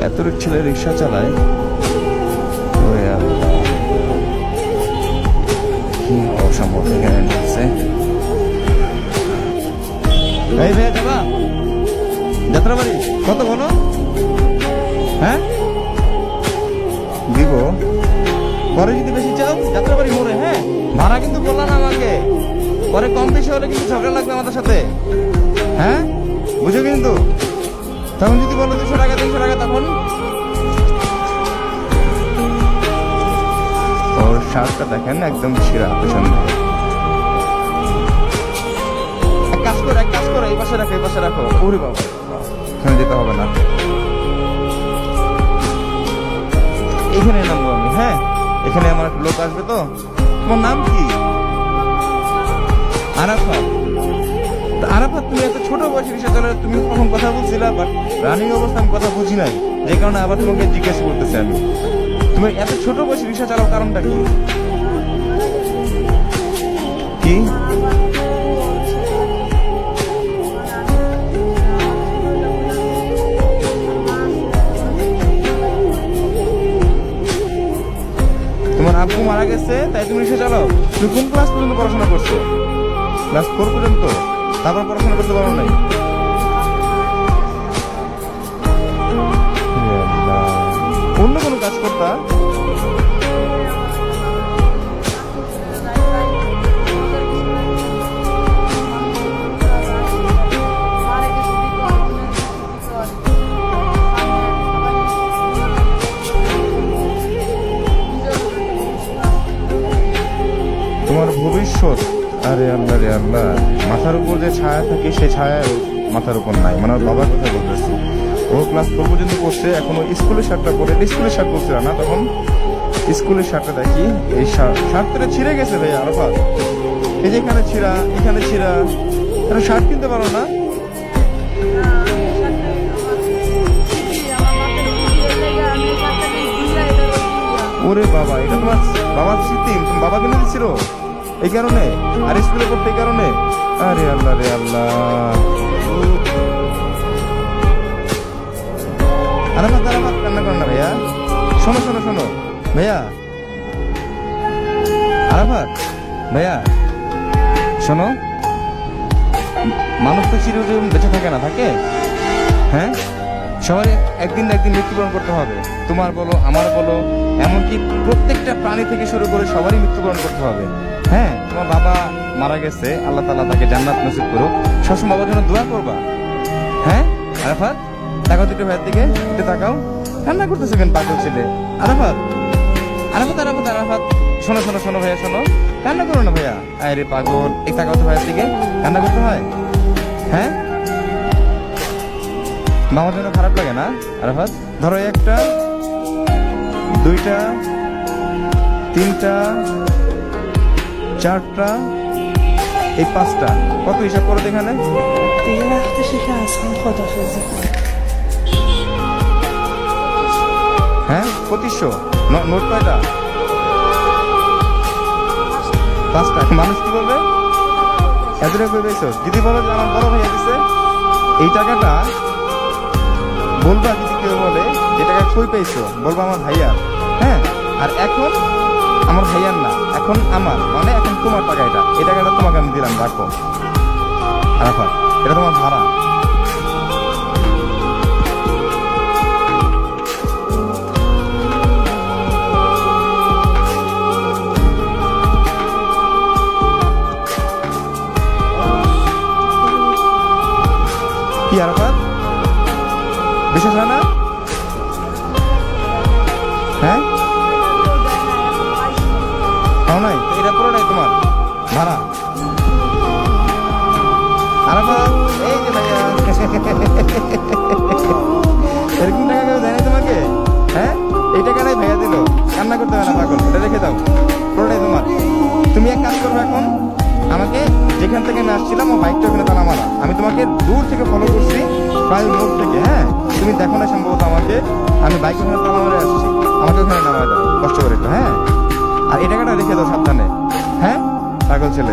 এত ছেলে রিক্সা চালায়, কি অসম্ভব এখানে ঢুকছে। এই ভাইয়া যাবা যাত্রাবাড়ি কত বলো? হ্যাঁ দিব পরে যদি বেশি চাও যাত্রাবাড়ি মোড়ে। হ্যাঁ ভাড়া কিন্তু বললাম না আমাকে, পরে কম বেশি হলে কিন্তু ঝগড়া লাগবে আমাদের সাথে। হ্যাঁ বুঝো কিন্তু, তখন যদি বলো 200 টাকা 300 টাকা তখন। ওর শার্টটা দেখেন একদম ছিঁড়া পেছন দিকে। এক কাজ করো এই পাশে রাখো। ওরে বাবা এখানে যেতে হবে না, এখানে নামবো আমি। হ্যাঁ এখানে আমার একটা লোক আসবে। তো তোমার নাম কি? আরাফাত। আরাফাত তুমি এত ছোট বয়সে রিক্সা চালালে, তুমি কখন কথা বলছিলা, বাট রানিং অবস্থা আমি কথা বুঝি নাই, যে কারণে আবার তোমাকে জিজ্ঞেস করতেছি আমি, তুমি এত ছোট বয়সে রিক্সা চালাও কারণটা কি? কি তোমার আব্বু মারা গেছে তাই তুমি রিক্সা চালাও? তুমি কোন ক্লাস পর্যন্ত পড়াশোনা করছো? ক্লাস 4 পর্যন্ত, তারপর পড়াশোনা করতে পারো নাই? অন্য কোনো কাজ করতা? তোমার ভবিষ্যৎ, আরে আল্লাহ রে আল্লাহ, মাথার উপর যে ছায়া থাকে সেই ছায়া মাথার উপর নাই। মানে ওর বাবার কথা বলতেছি, ও ক্লাস 4 পর্যন্ত পড়ছে, এখন ও স্কুলের শার্টটা পরে, স্কুলের শার্ট পরছিল না তখন, স্কুলের শার্টটা দেখি এই শার্টটা ছিঁড়ে গেছে ভাই আরাফাত। এই যে এখানে ছিঁড়া, এখানে ছিঁড়া, এটা শার্ট কিনতে পারো না? ওরে বাবা, এটা তোমার বাবার স্মৃতি, বাবা কিনে দিচ্ছিল এই কারণে, আর স্কুলে পড়তে এই কারণে? আরে আল্লাহ রে আল্লাহ। আরাফাত কান্না করো না ভাইয়া, শোনো ভাইয়া, আরাফাত ভাইয়া শোনো, মানুষ তো চিরদিন বেঁচে থাকে না, থাকে? হ্যাঁ সবারই একদিন না একদিন মৃত্যুবরণ করতে হবে, তোমার বলো আমার বলো, এমনকি প্রত্যেকটা প্রাণী থেকে শুরু করে সবারই মৃত্যুবরণ করতে হবে। হ্যাঁ তোমার বাবা মারা গেছে, আল্লাহ তাআলা তাকে জান্নাত নসিব করুক, সবসময় বাবার জন্য দোয়া করবা। হ্যাঁ আরাফাত তাকাও দুটো ভাইয়ের দিকে, একটু তাকাও, কান্না করতেছো কেন পাগল ছেলে? আরাফাত শোনো ভাইয়া, শোনো, কান্না করো না ভাইয়া। আরে পাগল, এক তাকাও তো ভাইয়ের দিকে, কান্না করতে হয়? হ্যাঁ মামার জন্য খারাপ লাগে না আরাফাত? ধরো 1টা 2টা 3টা 4টা এই 5টা, কত হিসাব করো এখানে? دیگه وقتشه که اصلا خدافظی کنیم. হ্যাঁ 2500 নোট কয়টা? 5টা। মানুষ কি বলবে? এত টাকা করে পেয়েছো, যদি বলো যে আমার বড় ভাইয়া দিছে এই টাকাটা, বলবা যদি কেউ বলে যে টাকা কই পেয়েছো, বলবো আমার ভাইয়া। হ্যাঁ আর এখন আমার ভাইয়ার না, এখন আমার, মানে এখন তোমার টাকা, এটা এই টাকাটা তোমাকে আমি দিলাম, রাখো আরাফাত, এটা তোমার ভাড়া। কি আরাফাত বিশেষ হয় না? হ্যাঁ পাও নাই, এটা পুরোটাই তোমার ভাড়া আরাফাত। এই যে ভাইয়া এরকম টাকা কেউ দেয় তোমাকে? হ্যাঁ এই টাকাটাই ভাইয়া দিল, কান্না করতে হবে না পাগল, এটা রেখে দাও, পুরোটাই তোমার। তুমি এক কাজ করবে, এখন আমাকে যেখান থেকে আমি আসছিলাম ও বাইকটা ওখানে তালা মারা, আমি তোমাকে দূর থেকে ফলো করছি প্রায় মোড় থেকে। হ্যাঁ তুমি দেখো না সম্ভবত আমাকে, আমি বাইক ওখানে তালা মারে আসছি, আমাকে ওখানে নামায় দাও কষ্ট করে একটু। হ্যাঁ আর এই টাকাটা রেখে দাও সাবধানে। হ্যাঁ পাগল ছেলে।